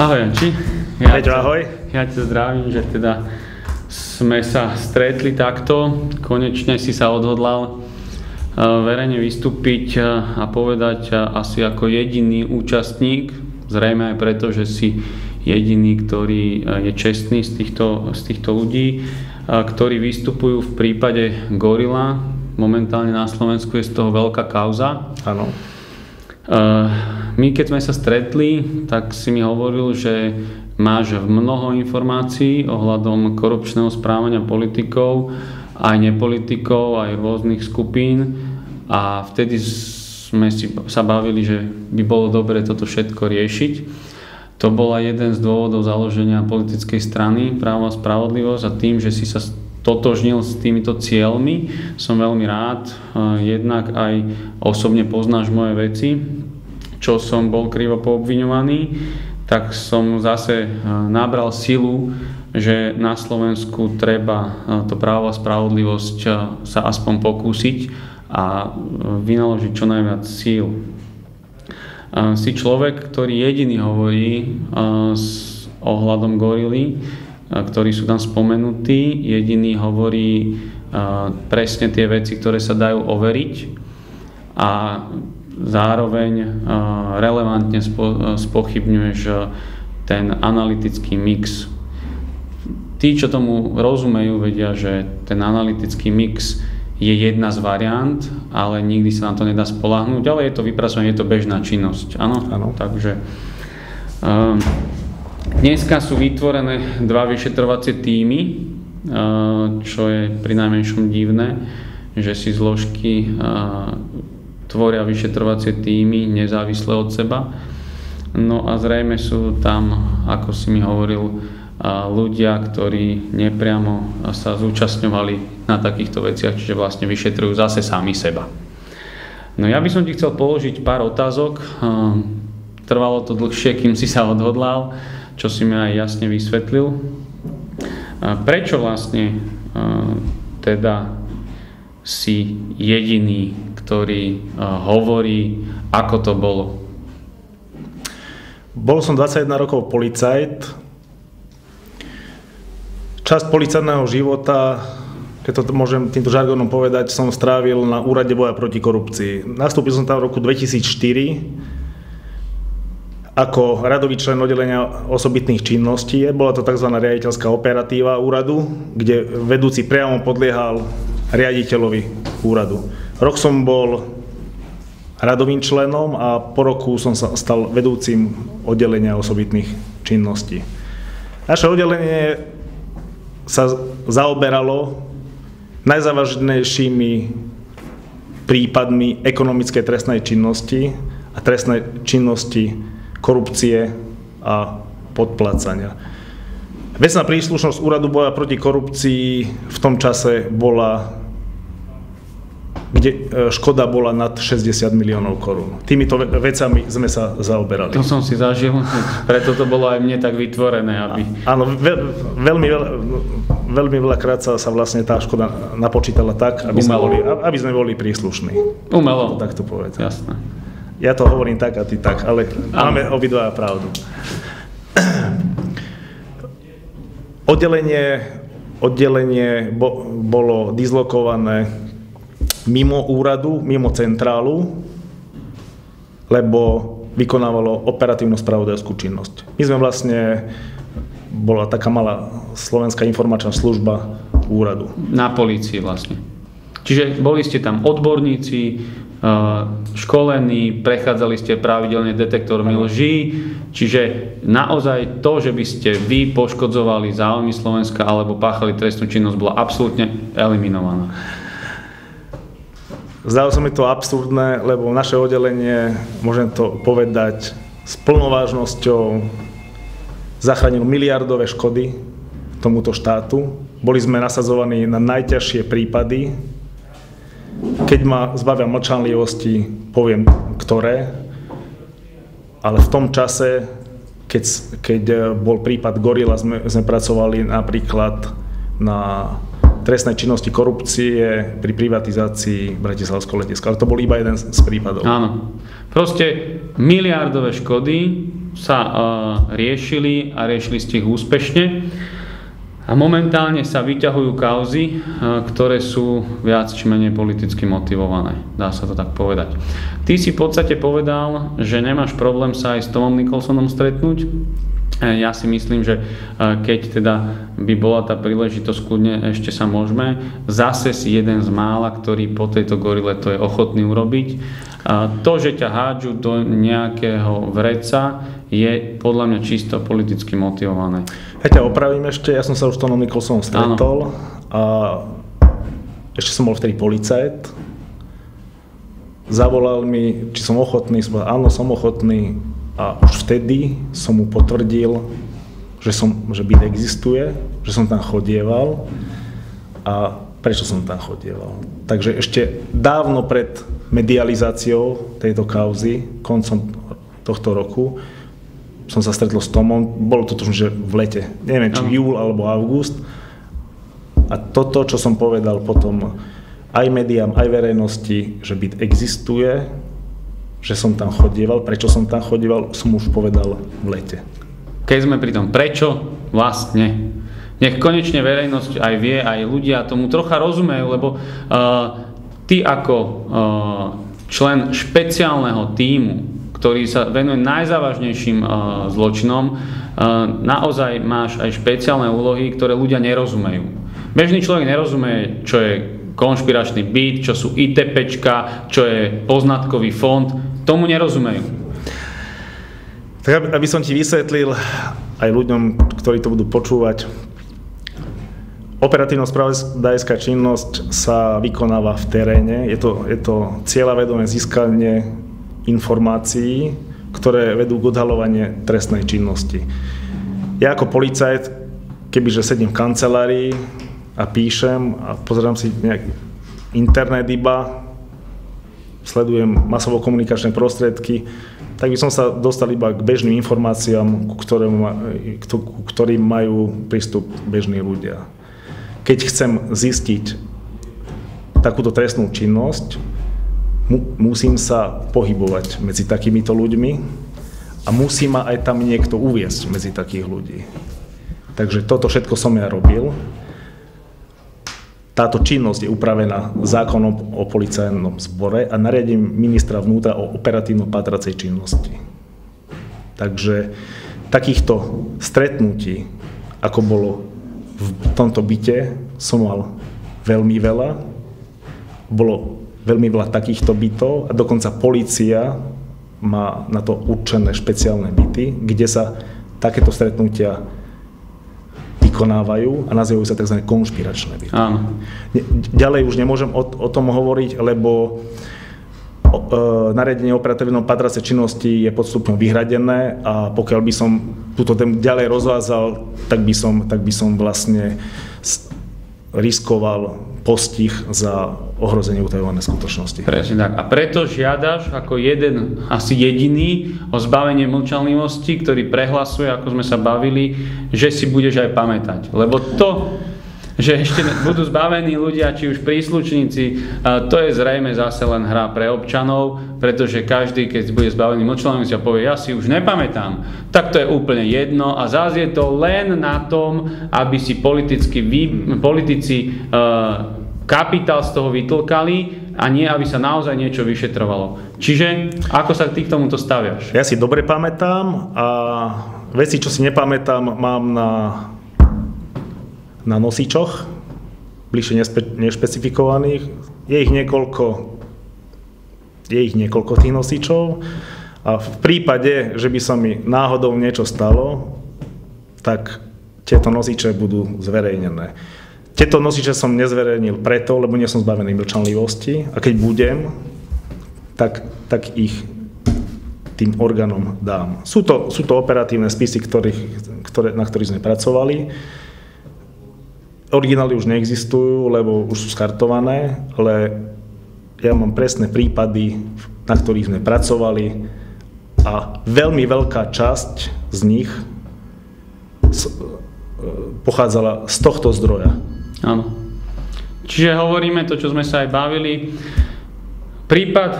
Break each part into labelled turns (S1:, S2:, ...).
S1: Ahoj Janči.
S2: Peťo, ahoj.
S1: Ja ťa zdravím, že teda sme sa stretli takto. Konečne si sa odhodlal verejne vystúpiť a povedať asi ako jediný účastník, zrejme aj preto, že si jediný, ktorý je čestný z týchto ľudí, ktorí vystupujú v prípade Gorila. Momentálne na Slovensku je z toho veľká kauza.
S2: Áno.
S1: My keď sme sa stretli, tak si mi hovoril, že máš mnoho informácií ohľadom korupčného správania politikov, aj nepolitikov, aj rôznych skupín, a vtedy sme sa bavili, že by bolo dobre toto všetko riešiť. To bola jeden z dôvodov založenia politickej strany Právo a spravodlivosť, a tým, že si sa totožnil s týmito cieľmi, som veľmi rád. Jednak aj osobne poznáš moje veci, čo som bol krivo poobviňovaný, tak som zase nabral silu, že na Slovensku treba to právo a spravodlivosť sa aspoň pokúsiť a vynaložiť čo najviac síl. Si človek, ktorý jediný hovorí s ohľadom Gorily, ktorí sú tam spomenutí, jediný hovorí presne tie veci, ktoré sa dajú overiť, a zároveň relevantne spochybňuješ ten analytický mix. Tí, čo tomu rozumejú, vedia, že ten analytický mix je jedna z variant, ale nikdy sa na to nedá spoľahnúť, ale je to vypracovanie, je to bežná činnosť. Áno?
S2: Áno.
S1: Takže dneska sú vytvorené 2 vyšetrovacie tímy, čo je prinajmenšom divné, že si zložky tvoria vyšetrovacie tímy nezávisle od seba. No a zrejme sú tam, ako si mi hovoril, ľudia, ktorí nepriamo sa zúčastňovali na takýchto veciach, čiže vlastne vyšetrujú zase sami seba. No ja by som ti chcel položiť pár otázok. Trvalo to dlhšie, kým si sa odhodlal, čo si mi aj jasne vysvetlil. Prečo vlastne teda si jediný, ktorý hovorí, ako to bolo?
S2: Bol som 21 rokov policajt. Časť policajného života, keď to môžem týmto žargonom povedať, som strávil na Úrade boja proti korupcii. Nastúpil som tam v roku 2004 ako radový člen oddelenia osobitných činností. Bola to tzv. Riaditeľská operatíva úradu, kde vedúci priamo podliehal riaditeľovi úradu. Rok som bol radovým členom a po roku som sa stal vedúcim oddelenia osobitných činností. Naše oddelenie sa zaoberalo najzávažnejšími prípadmi ekonomickej trestnej činnosti a trestnej činnosti korupcie a podplácania. Vecná príslušnosť Úradu boja proti korupcii v tom čase bola, kde škoda bola nad 60 miliónov korún. Týmito vecami sme sa zaoberali.
S1: To som si zažil, preto to bolo aj mne tak vytvorené, aby...
S2: Áno, veľmi veľakrát sa vlastne tá škoda napočítala tak, aby sme boli príslušní.
S1: Umelo.
S2: Tak to povedz.
S1: Jasné.
S2: Ja to hovorím tak a ty tak, ale máme obidva pravdu. Oddelenie bolo dislokované mimo úradu, mimo centrálu, lebo vykonávalo operatívnu spravodajskú činnosť. My sme vlastne, bola taká malá slovenská informačná služba úradu.
S1: Na polícii vlastne. Čiže boli ste tam odborníci, školení, prechádzali ste pravidelne detektormi lží, čiže naozaj to, že by ste vy poškodzovali záujmy Slovenska alebo páchali trestnú činnosť, bola absolútne eliminovaná.
S2: Zdalo sa mi to absurdné, lebo naše oddelenie, môžem to povedať s plnou vážnosťou, zachránilo miliardové škody tomuto štátu. Boli sme nasadzovaní na najťažšie prípady. Keď ma zbavia mlčanlivosti, poviem ktoré, ale v tom čase, keď bol prípad Gorila, sme pracovali napríklad na trestnej činnosti korupcie pri privatizácii Bratislavského letiska. Ale to bol iba jeden z prípadov.
S1: Áno. Proste miliardové škody sa riešili a riešili ste ich úspešne. A momentálne sa vyťahujú kauzy, ktoré sú viac či menej politicky motivované. Dá sa to tak povedať. Ty si v podstate povedal, že nemáš problém sa aj s Tomom Nicholsonom stretnúť. Ja si myslím, že keď teda by bola tá príležitosť, kľudne ešte sa môžeme. Zase si jeden z mála, ktorý po tejto gorile to je ochotný urobiť. To, že ťa hádžu do nejakého vreca, je podľa mňa čisto politicky motivované.
S2: Ja ťa opravím ešte, ja som sa už s Tomom Nicholsonom stretol a ešte som bol vtedy policajt. Zavolal mi, či som ochotný, som povedal, áno, som ochotný a už vtedy som mu potvrdil, že byt existuje, že som tam chodieval a prečo som tam chodieval. Takže ešte dávno pred medializáciou tejto kauzy, koncom tohto roku, som sa stretol s Tomom, bolo to tuším, že v lete, neviem, či júl alebo august. A toto, čo som povedal potom aj médiám, aj verejnosti, že byt existuje, že som tam chodieval, prečo som tam chodieval, som už povedal v lete.
S1: Keď sme pri tom, prečo vlastne? Nech konečne verejnosť aj vie, aj ľudia tomu trocha rozumejú, lebo ty ako člen špeciálneho tímu, ktorý sa venuje najzávažnejším zločinom, naozaj máš aj špeciálne úlohy, ktoré ľudia nerozumejú. Bežný človek nerozumie, čo je konšpiračný byt, čo sú ITPčka, čo je poznatkový fond, tomu nerozumejú.
S2: Tak aby som ti vysvetlil aj ľuďom, ktorí to budú počúvať, operatívno-spravodajská činnosť sa vykonáva v teréne, je to cieľavedomé získanie informácií, ktoré vedú k odhaľovaniu trestnej činnosti. Ja ako policajt, kebyže sedím v kancelárii a píšem a pozerám si nejaký internet iba, sledujem masovo-komunikačné prostriedky, tak by som sa dostal iba k bežným informáciám, ku ktorým majú prístup bežní ľudia. Keď chcem zistiť takúto trestnú činnosť, musím sa pohybovať medzi takýmito ľuďmi a musí ma aj tam niekto uviesť medzi takých ľudí. Takže toto všetko som ja robil. Táto činnosť je upravená zákonom o policajnom zbore a nariadením ministra vnútra o operatívno-pátracej činnosti. Takže takýchto stretnutí, ako bolo v tomto byte, som mal veľmi veľa. Bolo veľmi veľa takýchto bytov a dokonca polícia má na to určené špeciálne byty, kde sa takéto stretnutia vykonávajú a nazývajú sa tzv. Konšpiračné byty.
S1: Áno.
S2: Ďalej už nemôžem o tom hovoriť, lebo nariadenie operatívno-pátracej činnosti je podstupne vyhradené a pokiaľ by som túto tému ďalej rozvázal, tak by som vlastne riskoval postih za ohrozenie utajovanej skutočnosti.
S1: Presne tak. A preto žiadaš ako jeden, asi jediný, o zbavenie mlčanlivosti, ktorý prehlasuje, ako sme sa bavili, že si budeš aj pamätať. Lebo to, že ešte budú zbavení ľudia, či už príslušníci, to je zrejme zase len hra pre občanov, pretože každý, keď bude zbavený mlčanlivosti a povie, ja si už nepamätám, tak to je úplne jedno a zás je to len na tom, aby si politici kapitál z toho vytlkali a nie, aby sa naozaj niečo vyšetrovalo. Čiže, ako sa ty k tomuto staviaš?
S2: Ja si dobre pamätám a veci, čo si nepamätám, mám na nosičoch, bližšie nešpecifikovaných. Je ich niekoľko tých nosičov a v prípade, že by sa mi náhodou niečo stalo, tak tieto nosiče budú zverejnené. Tieto nosiče som nezverejnil preto, lebo nie som zbavený mlčanlivosti a keď budem, tak ich tým orgánom dám. Sú to operatívne spisy, na ktorých sme pracovali. Originály už neexistujú, lebo už sú skartované, ale ja mám presné prípady, na ktorých sme pracovali a veľmi veľká časť z nich pochádzala z tohto zdroja.
S1: Áno. Čiže hovoríme to, čo sme sa aj bavili. Prípad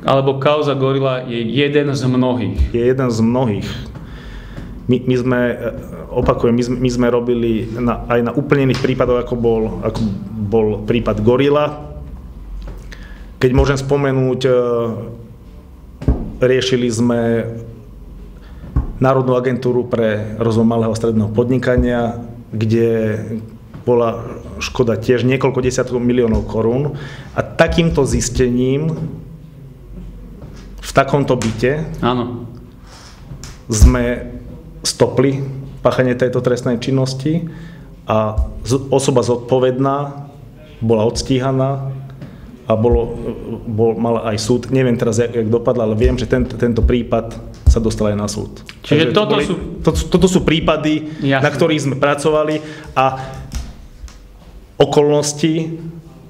S1: alebo kauza Gorila je jeden z mnohých.
S2: Je jeden z mnohých. My sme, opakujem, my sme robili aj na úplne iných prípadoch, ako bol prípad Gorila. Keď môžem spomenúť, riešili sme Národnú agentúru pre rozvoj malého a stredného podnikania, kde bola škoda tiež niekoľko desiatkov miliónov korún. A takýmto zistením v takomto byte sme stopli páchanie tejto trestnej činnosti a osoba zodpovedná bola odstíhaná a mal aj súd. Neviem teraz, jak dopadla, ale viem, že tento prípad sa dostal aj na súd.
S1: Čiže
S2: toto sú prípady, na ktorých sme pracovali a okolnosti,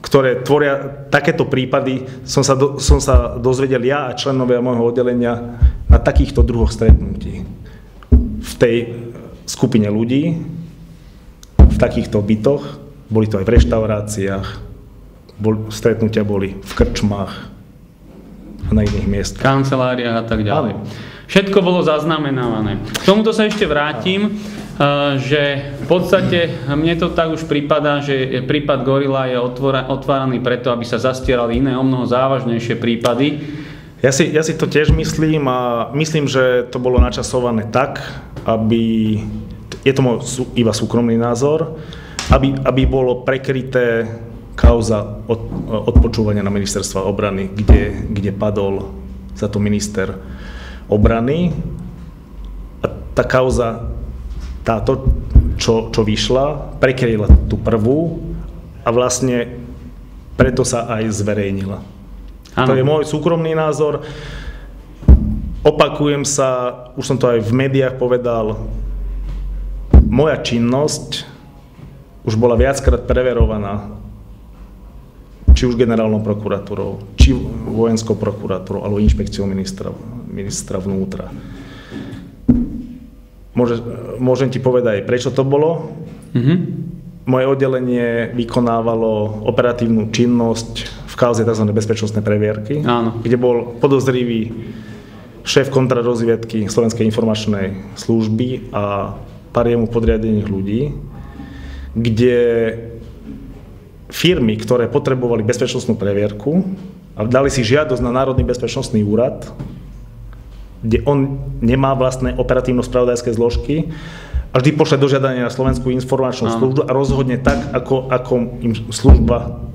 S2: ktoré tvoria takéto prípady, som sa dozvedel ja a členovia môjho oddelenia na takýchto druhoch stretnutí. V tej skupine ľudí, v takýchto bytoch, boli to aj v reštauráciách, stretnutia boli v krčmách a na iných miestach.
S1: Kanceláriách a tak ďalej. Všetko bolo zaznamenávané. K tomuto sa ešte vrátim, že v podstate mne to tak už prípada, že prípad Gorila je otváraný preto, aby sa zastierali iné, omnoho závažnejšie prípady.
S2: Ja si to tiež myslím a myslím, že to bolo načasované tak, aby, je to môj iba súkromný názor, aby bolo prekryté kauza odpočúvania na ministerstva obrany, kde padol za to minister obrany. A tá kauza, táto, čo vyšla, prekryla tú prvú a vlastne preto sa aj zverejnila. Ano. To je môj súkromný názor. Opakujem sa, už som to aj v médiách povedal, moja činnosť už bola viackrát preverovaná, či už generálnou prokuratúrou, či vojenskou prokuratúrou, alebo inšpekciou ministra vnútra. Môžem ti povedať, prečo to bolo. Moje oddelenie vykonávalo operatívnu činnosť v kauze tzv. Bezpečnostné previerky, kde bol podozrivý šéf kontrarozviedky Slovenskej informačnej služby a pár jemu podriadených ľudí, kde firmy, ktoré potrebovali bezpečnostnú previerku a dali si žiadosť na Národný bezpečnostný úrad, kde on nemá vlastné operatívno-spravodajské zložky, a vždy pošle dožiadanie na Slovenskú informačnú službu a rozhodne tak, ako im služba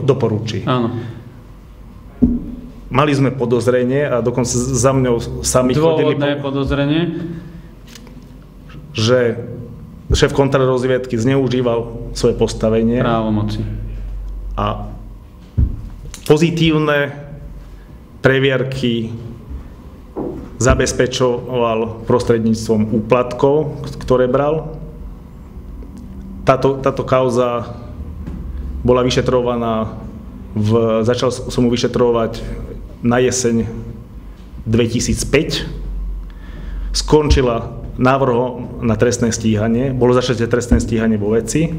S2: doporučí.
S1: Áno.
S2: Mali sme podozrenie a dokonca za mňou sami chodili...
S1: Dôvodné podozrenie?
S2: Že šéf kontrarozviedky zneužíval svoje postavenie.
S1: Právomoci.
S2: A pozitívne previerky zabezpečoval prostredníctvom úplatkov, ktoré bral. Táto kauza bola vyšetrovaná, začal som ju vyšetrovať na jeseň 2005. Skončila návrhom na trestné stíhanie, bolo začaté trestné stíhanie vo veci.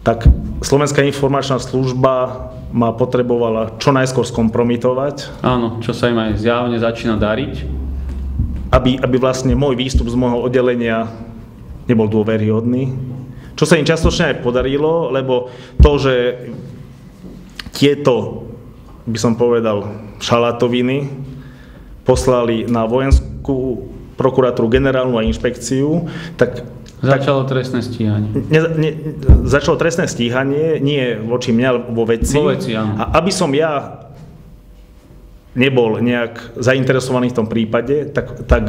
S2: Tak Slovenská informačná služba ma potrebovala čo najskôr skompromitovať.
S1: Áno, čo sa im aj zjavne začína dariť.
S2: Aby vlastne môj výstup z môjho oddelenia nebol dôveryhodný. Čo sa im častočne aj podarilo, lebo to, že tieto, by som povedal, šalátoviny poslali na vojenskú prokuratúru, generálnu a inšpekciu, tak
S1: začalo trestné stíhanie.
S2: Začalo trestné stíhanie, nie voči mňa, ale vo veci.
S1: Áno.
S2: A aby som ja nebol nejak zainteresovaný v tom prípade, tak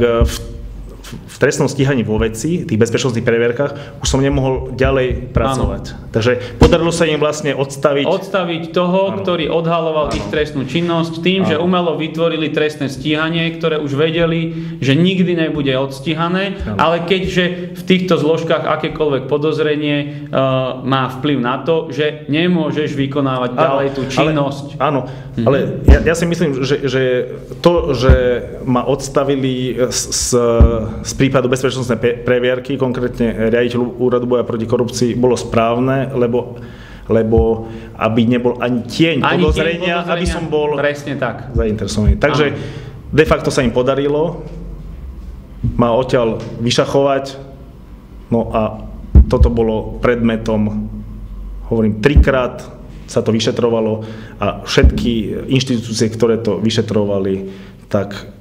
S2: v trestnom stíhaní vo veci, tých bezpečnostných previerkách, už som nemohol ďalej pracovať. Áno. Takže podarilo sa im vlastne odstaviť toho, ktorý odhaloval ich trestnú činnosť tým, že umelo vytvorili trestné stíhanie, ktoré už vedeli, že nikdy nebude odstíhané, ale keďže v týchto zložkách akékoľvek podozrenie má vplyv na to, že nemôžeš vykonávať ďalej tú činnosť. Áno, ale ja si myslím, že to, že ma odstavili z prípadu bezpečnostnej previerky, konkrétne riaditeľ Úradu boja proti korupcii, bolo správne, lebo aby nebol ani tieň podozrenia, aby som bol
S1: presne tak
S2: zainteresovaný. Takže de facto sa im podarilo ma odtiaľ vyšachovať. No a toto bolo predmetom, hovorím, 3-krát sa to vyšetrovalo a všetky inštitúcie, ktoré to vyšetrovali, tak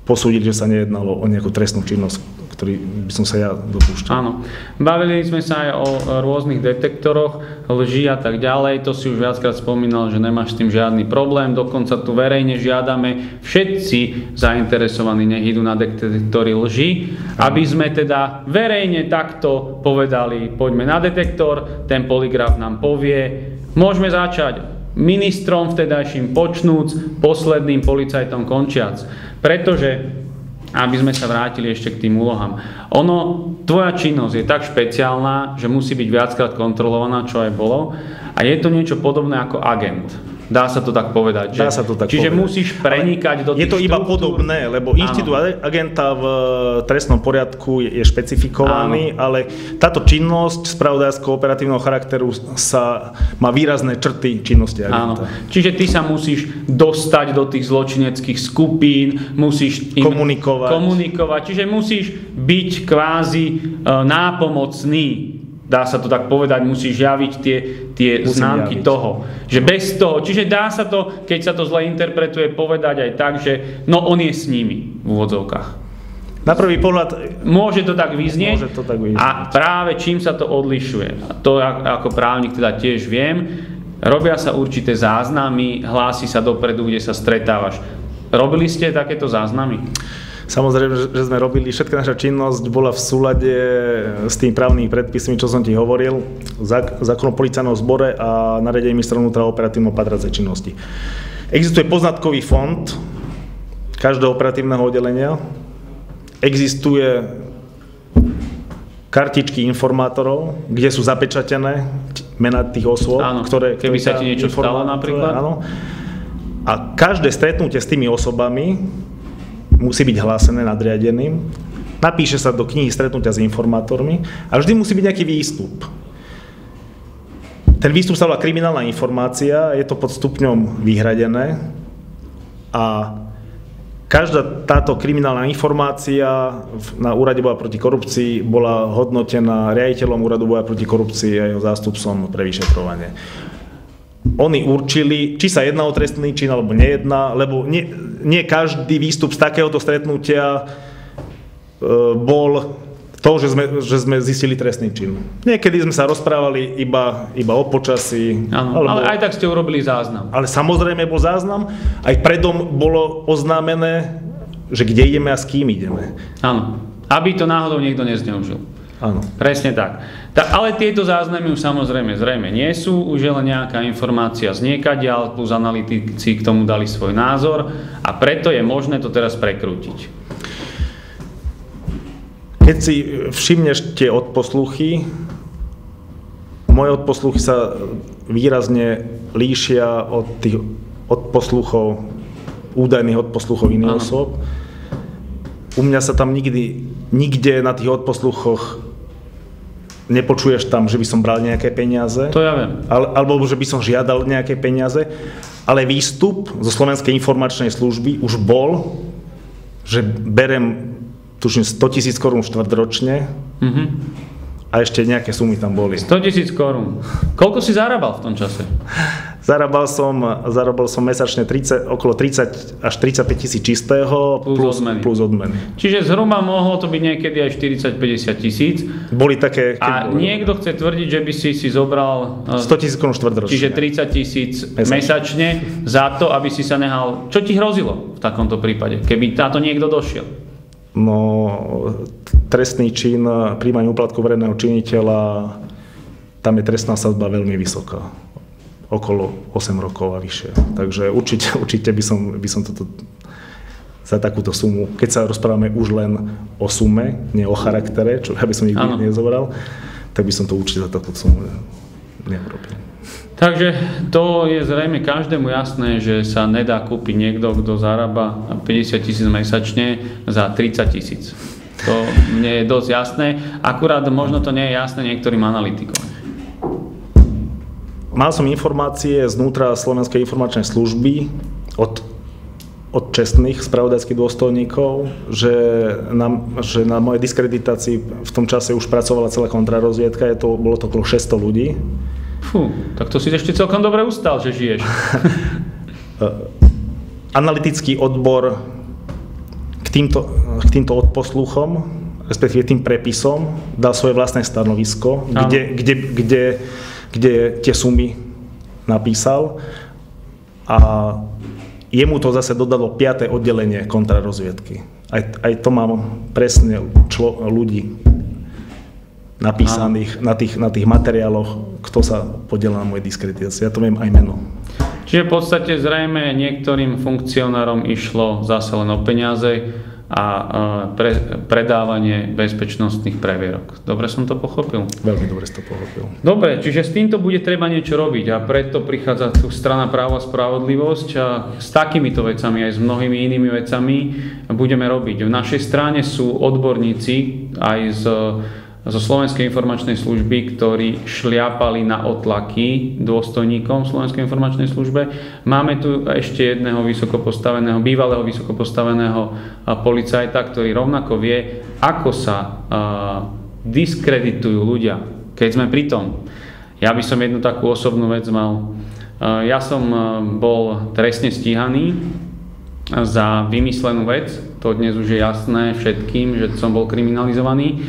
S2: posúdili, že sa nejednalo o nejakú trestnú činnosť, ktorý by som sa ja dopúšťal.
S1: Áno. Bavili sme sa aj o rôznych detektoroch lží a tak ďalej. To si už viackrát spomínal, že nemáš s tým žiadny problém. Dokonca tu verejne žiadame všetci zainteresovaní, nech idú na detektory lží, aby sme teda verejne takto povedali, poďme na detektor, ten polygraf nám povie. Môžeme začať ministrom vtedajším počnúc, posledným policajtom končiac. Pretože, aby sme sa vrátili ešte k tým úlohám, tvoja činnosť je tak špeciálna, že musí byť viackrát kontrolovaná, čo aj bolo, a je to niečo podobné ako agent. Dá sa to tak povedať.
S2: Dá sa to tak
S1: čiže
S2: povedať.
S1: Musíš prenikať do tých
S2: Je to iba
S1: štruktúr.
S2: podobné, lebo inštitút agenta v trestnom poriadku je špecifikovaný, ale táto činnosť spravodajského operatívneho charakteru má výrazné črty činnosti agenta.
S1: Áno. Čiže ty sa musíš dostať do tých zločineckých skupín, musíš im komunikovať. Čiže musíš byť kvázi nápomocný. Dá sa to tak povedať, musíš javiť tie známky toho. Že bez toho, čiže dá sa to, keď sa to zle interpretuje, povedať aj tak, že no on je s nimi v úvodzovkách.
S2: Na prvý pohľad
S1: môže to tak vyznieť.
S2: Môže to tak vyznieť. A
S1: práve čím sa to odlišuje, a to ako právnik teda tiež viem, robia sa určité záznamy, hlási sa dopredu, kde sa stretávaš. Robili ste takéto záznamy?
S2: Samozrejme, že sme robili, všetká naša činnosť bola v súlade s tým právnymi predpismi, čo som ti hovoril, zákon o policajnom zbore a nariadenie ministra vnútra o operatívno-patracej činnosti. Existuje poznatkový fond každého operatívneho oddelenia, existuje kartičky informátorov, kde sú zapečatené mená tých osôb,
S1: áno,
S2: ktoré
S1: keby sa ti niečo stalo napríklad.
S2: Áno. A každé stretnutie s tými osobami musí byť hlásené nadriadeným, napíše sa do knihy stretnutia s informátormi a vždy musí byť nejaký výstup. Ten výstup sa volá kriminálna informácia, je to pod stupňom vyhradené a každá táto kriminálna informácia na úrade boja proti korupcii bola hodnotená riaditeľom úradu boja proti korupcii a jeho zástupcom pre vyšetrovanie. Oni určili, či sa jedná o trestný čin alebo nejedná, lebo nie každý výstup z takéhoto stretnutia bol to, že sme zistili trestný čin. Niekedy sme sa rozprávali iba o počasí.
S1: Áno, ale aj tak ste urobili záznam.
S2: Ale samozrejme bol záznam, aj predom bolo oznámené, že kde ideme a s kým ideme.
S1: Áno, aby to náhodou niekto nezneužil.
S2: Áno.
S1: Presne tak. Ale tieto záznamy už samozrejme zrejme nie sú, už je len nejaká informácia z niekadiaľ, plus analytici k tomu dali svoj názor a preto je možné to teraz prekrútiť.
S2: Keď si všimneš tie odposluchy, moje odposluchy sa výrazne líšia od tých odposluchov, údajných odposluchov iných osôb. U mňa sa tam nikde na tých odposluchoch nepočuješ tam, že by som bral nejaké peniaze.
S1: To ja viem.
S2: Alebo že by som žiadal nejaké peniaze. Ale výstup zo Slovenskej informačnej služby už bol, že berem, tuším, 100 000 korún štvrťročne a ešte nejaké sumy tam boli.
S1: 100 000 korún. Koľko si zarábal v tom čase?
S2: Zarábal som mesačne okolo 30 až 35 000 čistého plus odmeny.
S1: Čiže zhruba mohlo to byť niekedy aj 40-50 000.
S2: Boli také...
S1: A niekto chce tvrdiť, že by si zobral
S2: 100 000 korún štvrťročne.
S1: Čiže 30 000 mesačne za to, aby si sa nehal... Čo ti hrozilo v takomto prípade, keby táto niekto došiel?
S2: No, trestný čin, prijímanie úplatku verejného činiteľa, tam je trestná sadzba veľmi vysoká. Okolo 8 rokov a vyššie. Takže určite by som toto za takúto sumu, keď sa rozprávame už len o sume, nie o charaktere, čo ja by som nikdy nezobral, tak by som to určite za takúto sumu neurobil.
S1: Takže to je zrejme každému jasné, že sa nedá kúpiť niekto, kto zarába 50 000 mesačne za 30 000. To mne je dosť jasné, akurát možno to nie je jasné niektorým analytikom.
S2: Mal som informácie znútra Slovenskej informačnej služby od od čestných spravodajských dôstojníkov, že na mojej diskreditácii v tom čase už pracovala celá kontrarozviedka, bolo to okolo 600 ľudí.
S1: Fú, tak to si ešte celkom dobre ustal, že žiješ.
S2: Analytický odbor k týmto odposluchom, respektíve tým prepisom, dal svoje vlastné stanovisko, kde tie sumy napísal a jemu to zase dodalo 5. oddelenie kontrarozviedky. Aj to mám presne ľudí napísaných na tých materiáloch, kto sa podielal na mojej diskreditácii. Ja to viem aj meno.
S1: Čiže v podstate zrejme niektorým funkcionárom išlo zase len o peniaze a predávanie bezpečnostných previerok. Dobre som to pochopil?
S2: Veľmi dobre som to pochopil.
S1: Dobre, čiže s týmto bude treba niečo robiť a preto prichádza tu strana Právo a spravodlivosť a s takýmito vecami aj s mnohými inými vecami budeme robiť. V našej strane sú odborníci aj zo Slovenskej informačnej služby, ktorí šliapali na otlaky dôstojníkom Slovenskej informačnej službe. Máme tu ešte jedného bývalého vysokopostaveného policajta, ktorý rovnako vie, ako sa diskreditujú ľudia. Keď sme pri tom, ja by som jednu takú osobnú vec mal. Ja som bol trestne stíhaný za vymyslenú vec. To dnes už je jasné všetkým, že som bol kriminalizovaný.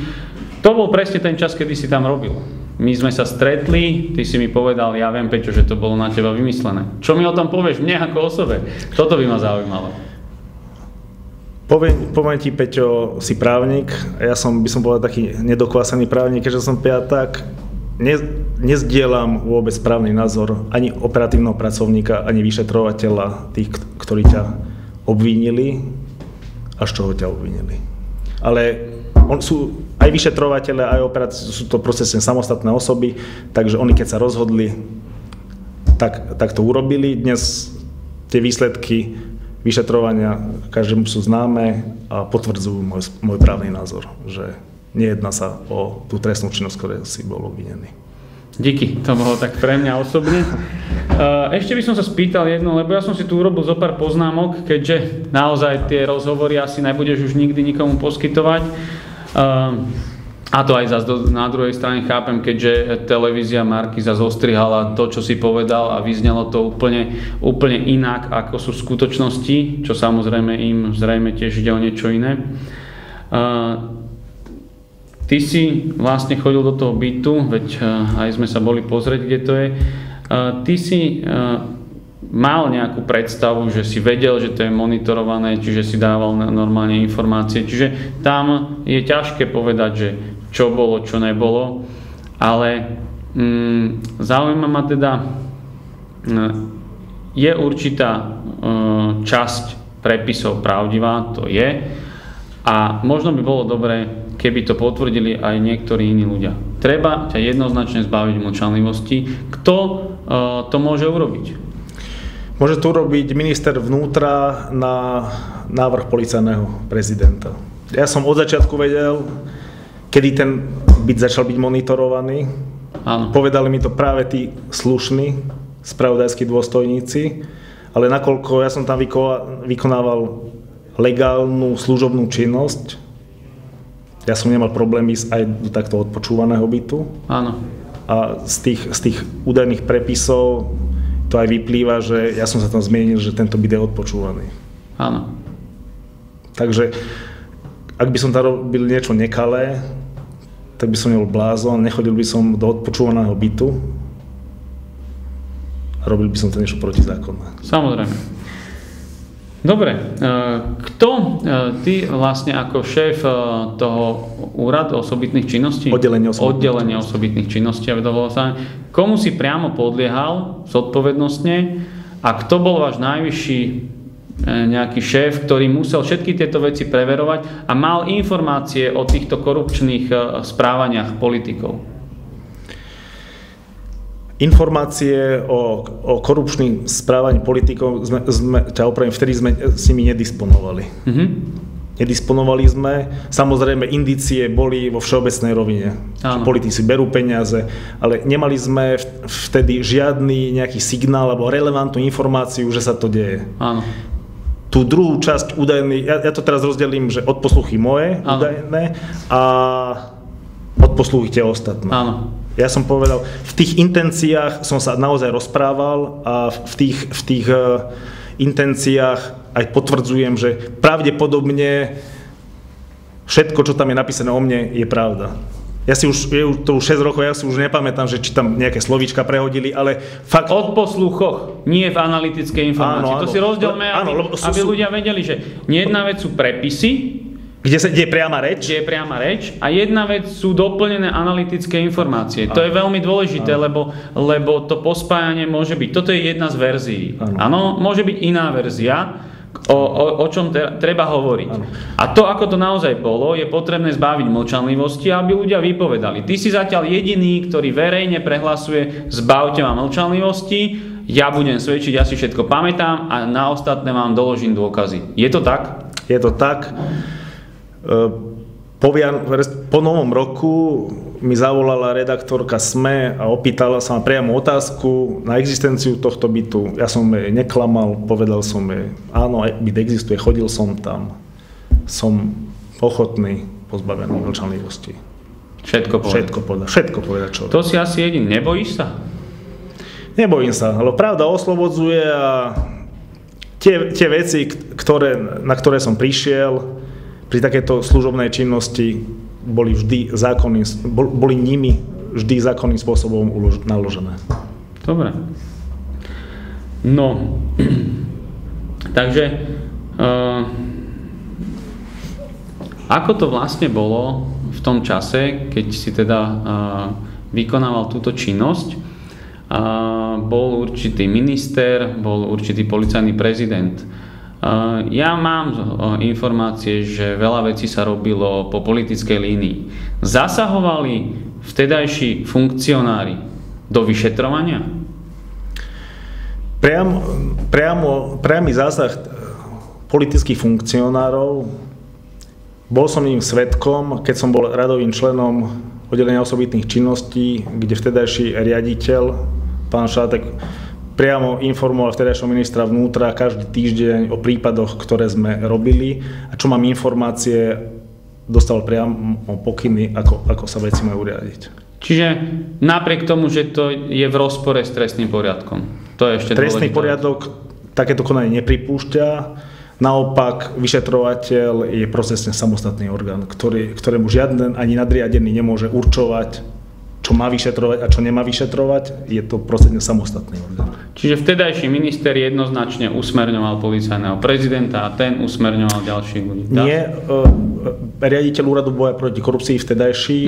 S1: To bol presne ten čas, kedy si tam robil. My sme sa stretli, ty si mi povedal, ja viem, Peťo, že to bolo na teba vymyslené. Čo mi o tom povieš mne ako osobe? Toto by ma zaujímalo.
S2: Poviem ti, Peťo, si právnik, ja by som povedal taký nedokvásený právnik, keďže som piatak. Nezdielam vôbec právny názor ani operatívneho pracovníka, ani vyšetrovateľa, tých, ktorí ťa obvinili a z čoho ťa obvinili. Ale sú aj vyšetrovateľe, aj operátori, sú to procesne samostatné osoby, takže oni keď sa rozhodli, tak to urobili. Dnes tie výsledky vyšetrovania každému sú známe a potvrdzujú môj právny názor, že nejedná sa o tú trestnú činnosť, ktorej si bol obvinený.
S1: Díky, to bolo tak pre mňa osobne. Ešte by som sa spýtal jedno, lebo ja som si tu urobil zo pár poznámok, keďže naozaj tie rozhovory asi nebudeš už nikdy nikomu poskytovať. A to aj zase na druhej strane chápem, keďže televízia Markíza zostrihala to, čo si povedal a vyznelo to úplne inak, ako sú v skutočnosti, čo samozrejme im zrejme tiež ide o niečo iné. Ty si vlastne chodil do toho bytu, veď aj sme sa boli pozrieť, kde to je. Ty si mal nejakú predstavu, že si vedel, že to je monitorované, čiže si dával normálne informácie. Čiže tam je ťažké povedať, že čo bolo, čo nebolo, ale zaujíma ma teda, je určitá časť prepisov pravdivá, to je, a možno by bolo dobré, keby to potvrdili aj niektorí iní ľudia. Treba ťa jednoznačne zbaviť mlčanlivosti. Kto to môže urobiť?
S2: Môže to urobiť minister vnútra na návrh policajného prezidenta. Ja som od začiatku vedel, kedy ten byt začal byť monitorovaný.
S1: Áno.
S2: Povedali mi to práve tí slušní spravodajskí dôstojníci, ale nakoľko ja som tam vykonával legálnu služobnú činnosť, ja som nemal problém ísť aj do takto odpočúvaného bytu.
S1: Áno.
S2: A z tých údajných prepisov to aj vyplýva, že ja som sa tam zmienil, že tento byt je odpočúvaný.
S1: Áno.
S2: Takže ak by som tam robil niečo nekalé, tak by som nebol blázon, nechodil by som do odpočúvaného bytu a robil by som to niečo protizákonné.
S1: Samozrejme. Dobre, kto ty vlastne ako šéf toho úradu osobitných činností? Oddelenie osobitných činností, komu si priamo podliehal zodpovednostne a kto bol váš najvyšší nejaký šéf, ktorý musel všetky tieto veci preverovať a mal informácie o týchto korupčných správaniach politikov?
S2: Informácie o korupčných správaní politikov vtedy sme s nimi nedisponovali. Mm-hmm. Nedisponovali sme, samozrejme indície boli vo všeobecnej rovine. Politici berú peniaze, ale nemali sme vtedy žiadny nejaký signál alebo relevantnú informáciu, že sa to deje.
S1: Áno.
S2: tú druhú časť údajných, ja to teraz rozdelím, že odposluchy moje údajné a odposluchy tie ostatné.
S1: Áno.
S2: Ja som povedal, v tých intenciách som sa naozaj rozprával a v tých intenciách aj potvrdzujem, že pravdepodobne všetko, čo tam je napísané o mne, je pravda. Ja si už, to už 6 rokov, ja si už nepamätám, že či tam nejaké slovíčka prehodili, ale fakt...
S1: Od posluchoch, nie v analytickej informácii.
S2: Áno,
S1: to si rozdielme, aby ľudia vedeli, že jedna vec sú prepisy,
S2: kde je priama reč.
S1: Kde je priama reč a jedna vec sú doplnené analytické informácie. To je veľmi dôležité, lebo to pospájanie môže byť, toto je jedna z verzií. Áno, môže byť iná verzia, o čom treba hovoriť. Ano. A to, ako to naozaj bolo, je potrebné zbaviť mlčanlivosti, aby ľudia vypovedali. Ty si zatiaľ jediný, ktorý verejne prehlasuje, zbavte ma mlčanlivosti, ja budem svedčiť, ja si všetko pamätám a na ostatné vám doložím dôkazy. Je to tak?
S2: Je to tak. Po novom roku mi zavolala redaktorka SME a opýtala sa ma priamo otázku na existenciu tohto bytu. Ja som jej neklamal, povedal som jej, áno, byt existuje, chodil som tam. Som ochotný, pozbavený mlčanlivosti.
S1: Všetko
S2: povedať človek.
S1: To si asi jediný. Nebojíš sa?
S2: Nebojím sa, ale pravda oslobodzuje a tie veci, na ktoré som prišiel pri takéto služobnej činnosti, boli nimi vždy zákonným spôsobom naložené.
S1: Dobre. No, takže ako to vlastne bolo v tom čase, keď si teda vykonával túto činnosť? Bol určitý minister, bol určitý policajný prezident. Ja mám informácie, že veľa vecí sa robilo po politickej línii. Zasahovali vtedajší funkcionári do vyšetrovania?
S2: Priamy zásah politických funkcionárov. Bol som im svedkom, keď som bol radovým členom oddelenia osobitných činností, kde vtedajší riaditeľ, pán Šátek, priamo informoval vtedajšieho ministra vnútra každý týždeň o prípadoch, ktoré sme robili a čo mám informácie, dostal priamo pokyny, ako sa veci majú riadiť.
S1: Čiže napriek tomu, že to je v rozpore s trestným poriadkom, to je ešte
S2: trestný poriadok takéto konanie nepripúšťa, naopak vyšetrovateľ je procesne samostatný orgán, ktorému žiaden ani nadriadený nemôže určovať, čo má vyšetrovať a čo nemá vyšetrovať, je to procesne samostatný orgán.
S1: Čiže vtedajší minister jednoznačne usmerňoval policajného prezidenta a ten usmerňoval ďalších ľudí.
S2: Nie, riaditeľ úradu boja proti korupcii vtedajší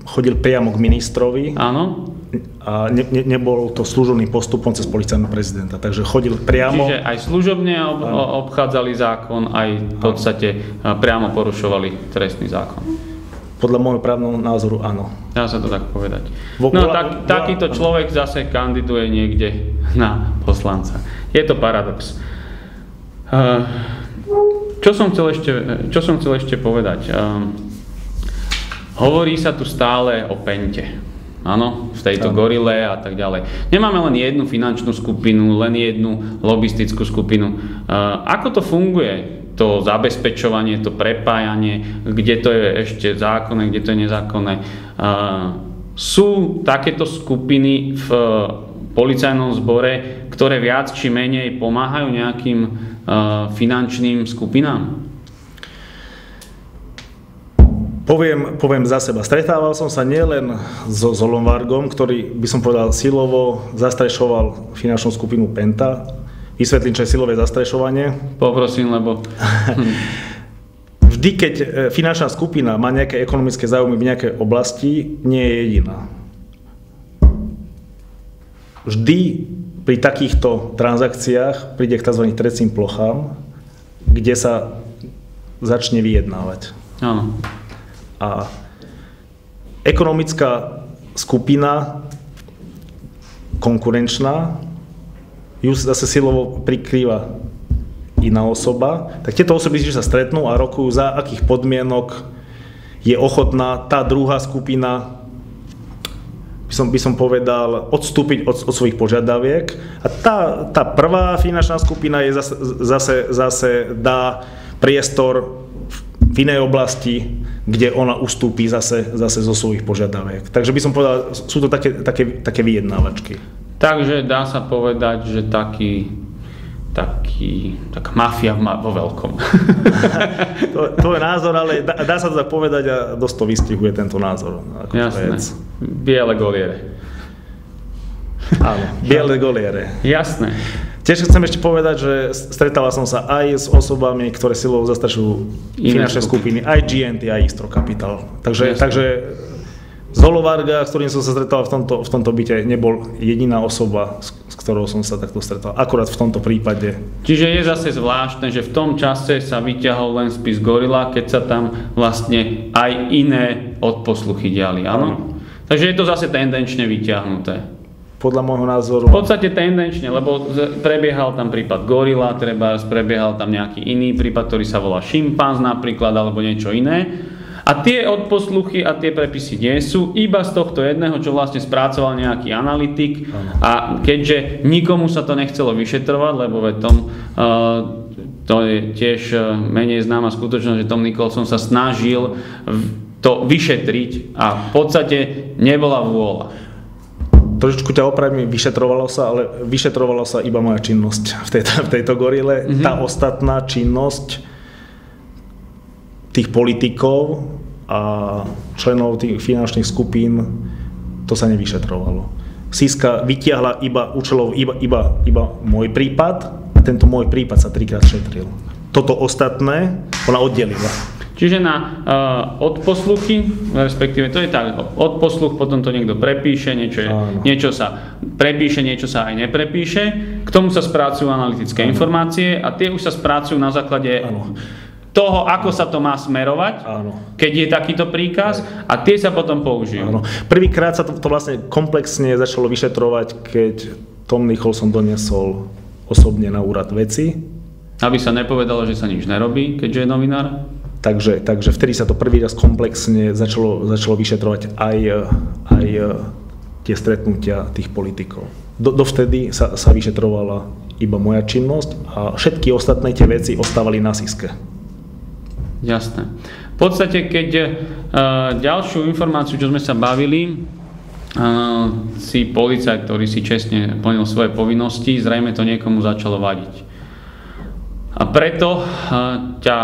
S2: chodil priamo k ministrovi.
S1: Áno.
S2: A nebol to služobným postupom cez policajného prezidenta, takže chodil priamo.
S1: Čiže aj služobne obchádzali zákon, aj v podstate priamo porušovali trestný zákon.
S2: Podľa môjho právneho názoru áno.
S1: Dá sa to tak povedať. No takýto človek zase kandiduje niekde na poslanca. Je to paradox. Čo som chcel ešte povedať? Hovorí sa tu stále o Pente. Áno, v tejto gorile a tak ďalej. Nemáme len jednu finančnú skupinu, len jednu lobistickú skupinu. Ako to funguje? To zabezpečovanie, to prepájanie, kde to je ešte zákonné, kde to je nezákonné. Sú takéto skupiny v policajnom zbore, ktoré viac či menej pomáhajú nejakým finančným skupinám?
S2: Poviem za seba. Stretával som sa nielen so Lomvargom, ktorý, by som povedal, silovo zastrešoval finančnú skupinu Penta. Vysvetlím, čo je silové zastrešovanie.
S1: Poprosím, lebo...
S2: Vždy, keď finančná skupina má nejaké ekonomické záujmy v nejakej oblasti, nie je jediná. Vždy pri takýchto transakciách príde k tzv. Trecím plochám, kde sa začne vyjednávať.
S1: Áno.
S2: A ekonomická skupina konkurenčná ju zase silovo prikrýva iná osoba, tak tieto osoby sa stretnú a rokujú, za akých podmienok je ochotná tá druhá skupina by som povedal, odstúpiť od svojich požiadaviek. A tá prvá finančná skupina je zase dá priestor v inej oblasti, kde ona ustúpi zase zo svojich požiadaviek. Takže by som povedal, sú to také vyjednávačky.
S1: Takže dá sa povedať, že taká mafia vo veľkom.
S2: To je názor, ale dá sa to tak povedať a dosť to vystihuje tento názor.
S1: Jasné. Biele goliere.
S2: Áno, biele goliere.
S1: Jasné.
S2: Tiež chcem ešte povedať, že stretával som sa aj s osobami, ktoré silovo zastrašujú finančné skupiny, aj GNT, aj Istro Capital. Takže Zolo Varga, s ktorým som sa stretal v tomto byte, nebol jediná osoba, s ktorou som sa takto stretal. Akurát v tomto prípade.
S1: Čiže je zase zvláštne, že v tom čase sa vyťahol len spis Gorila, keď sa tam vlastne aj iné odposluchy diali, áno? Takže je to zase tendenčne vyťahnuté.
S2: Podľa môjho názoru.
S1: V podstate tendenčne, lebo prebiehal tam prípad Gorila, prebiehal tam nejaký iný prípad, ktorý sa volá Šimpanz napríklad, alebo niečo iné. A tie odposluchy a tie prepisy nie sú iba z tohto jedného, čo vlastne spracoval nejaký analytik. A keďže nikomu sa to nechcelo vyšetrovať, lebo to je tiež menej známa skutočnosť, že Tom Nicholson sa snažil to vyšetriť a v podstate nebola vôľa.
S2: Trošičku ťa opravím, vyšetrovalo sa iba moja činnosť v tejto gorile. Tá ostatná činnosť tých politikov a členov tých finančných skupín, to sa nevyšetrovalo. SIS-ka vytiahla iba môj prípad a tento môj prípad sa 3-krát šetril. Toto ostatné ona oddelila.
S1: Čiže na odposluchy, respektíve to je tak, odposluch, potom to niekto prepíše, niečo sa prepíše, niečo sa aj neprepíše, k tomu sa spracujú analytické informácie a tie už sa spracujú na základe toho, ako sa to má smerovať, keď je takýto príkaz a tie sa potom použijú.
S2: Prvýkrát sa to vlastne komplexne začalo vyšetrovať, keď Tom Nicholson doniesol osobne na úrad veci.
S1: Aby sa nepovedalo, že sa nič nerobí, keďže je novinár?
S2: Takže vtedy sa to prvý raz komplexne začalo vyšetrovať aj tie stretnutia tých politikov. Dovtedy sa vyšetrovala iba moja činnosť a všetky ostatné tie veci ostávali na SIS-ke.
S1: Jasné. V podstate, keď ďalšiu informáciu, čo sme sa bavili, si policajt, ktorý si čestne plnil svoje povinnosti, zrejme to niekomu začalo vadiť. A preto ťa,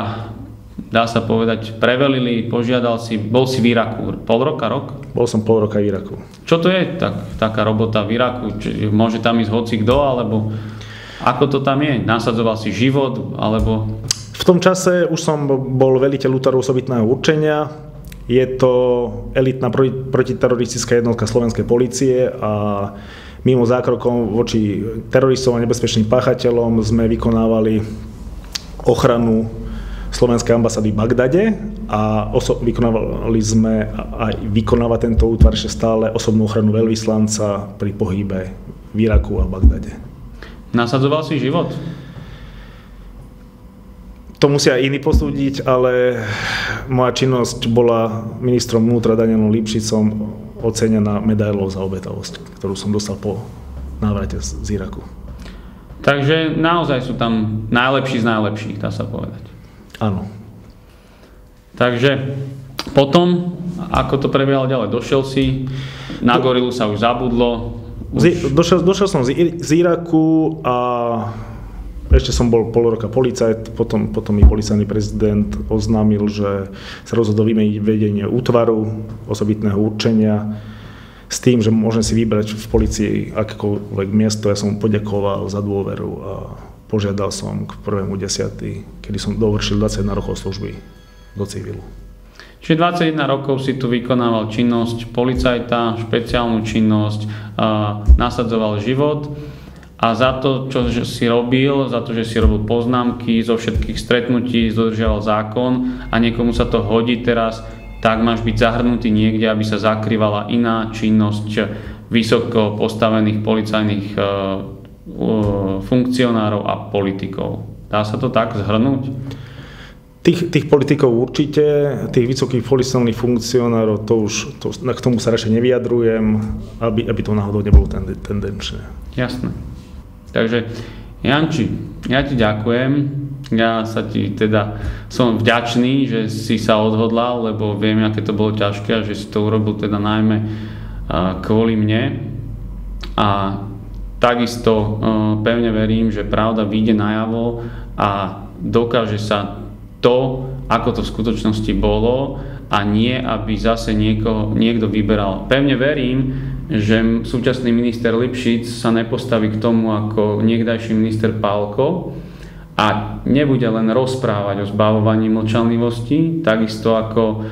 S1: dá sa povedať, prevelili, bol si v Iraku pol roka, rok?
S2: Bol som pol roka v Iraku. Čo
S1: to je taká robota v Iraku? Môže tam ísť hocikto, alebo ako to tam je? Nasadzoval si život, alebo...
S2: V tom čase už som bol veliteľ útvaru osobitného určenia. Je to elitná protiteroristická jednotka slovenskej polície a mimo zákrokom voči teroristom a nebezpečným páchateľom sme vykonávali ochranu slovenskej ambasády v Bagdade a vykonávali sme aj vykonáva tento útvar ešte stále osobnú ochranu veľvyslanca pri pohybe v Iraku a v Bagdade.
S1: Nasadzoval si život?
S2: To musia iní posúdiť, ale moja činnosť bola ministrom vnútra Danielom Lipšicom ocenená medailou za obetavosť, ktorú som dostal po návrate z Iraku.
S1: Takže naozaj sú tam najlepší z najlepších, dá sa povedať.
S2: Áno.
S1: Takže potom, ako to prebiehalo ďalej, došiel si, na Gorilu sa už zabudlo.
S2: Došiel som z Iraku a ešte som bol pol roka policajt, potom mi policajný prezident oznámil, že sa rozhodol vymeniť vedenie útvaru osobitného určenia s tým, že môžem si vybrať v polícii akékoľvek miesto. Ja som poďakoval za dôveru a požiadal som k 1.10., kedy som dovršil 21 rokov služby do civilu.
S1: Čiže 21 rokov si tu vykonával činnosť policajta, špeciálnu činnosť, nasadzoval život. A za to, čo si robil, za to, že si robil poznámky zo všetkých stretnutí, dodržiaval zákon a niekomu sa to hodí teraz, tak máš byť zahrnutý niekde, aby sa zakrývala iná činnosť vysoko postavených policajných funkcionárov a politikov. Dá sa to tak zhrnúť?
S2: Tých politikov určite, tých vysokých policajných funkcionárov, k tomu sa radšej nevyjadrujem, aby to náhodou nebolo tendenčné.
S1: Jasné. Takže Janči, ja ti ďakujem. Ja som vďačný, že si sa odhodlal, lebo viem, aké to bolo ťažké a že si to urobil teda najmä kvôli mne. A takisto pevne verím, že pravda vyjde najavo a dokáže sa to, ako to v skutočnosti bolo a nie, aby zase niekto vyberal. Pevne verím, že súčasný minister Lipšic sa nepostaví k tomu ako niekdajší minister Pálko a nebude len rozprávať o zbavovaní mlčanlivosti, takisto ako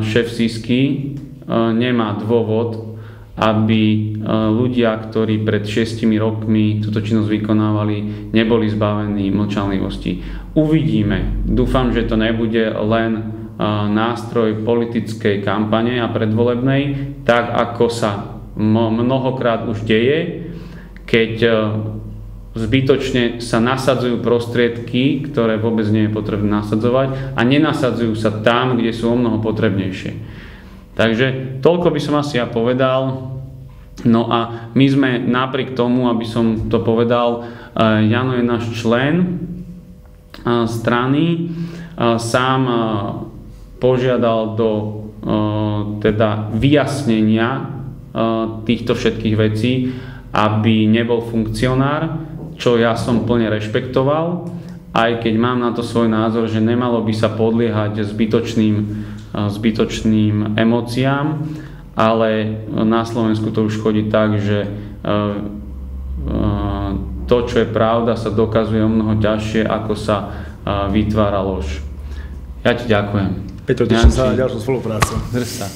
S1: šéf Sisky nemá dôvod, aby ľudia, ktorí pred 6 rokmi túto činnosť vykonávali, neboli zbavení mlčanlivosti. Uvidíme. Dúfam, že to nebude len nástroj politickej kampane a predvolebnej, tak ako sa mnohokrát už deje, keď zbytočne sa nasadzujú prostriedky, ktoré vôbec nie je potrebné nasadzovať a nenasadzujú sa tam, kde sú omnoho potrebnejšie. Takže toľko by som asi ja povedal. No a my sme napriek tomu, aby som to povedal, Jano je náš člen strany, sám požiadal do teda vyjasnenia týchto všetkých vecí, aby nebol funkcionár, čo ja som plne rešpektoval, aj keď mám na to svoj názor, že nemalo by sa podliehať zbytočným emóciám, ale na Slovensku to už chodí tak, že to, čo je pravda, sa dokazuje o mnoho ťažšie, ako sa vytvára lož. Ja ti ďakujem.
S2: Peťo, teším sa na ďalšiu spoluprácu.
S1: Drž sa.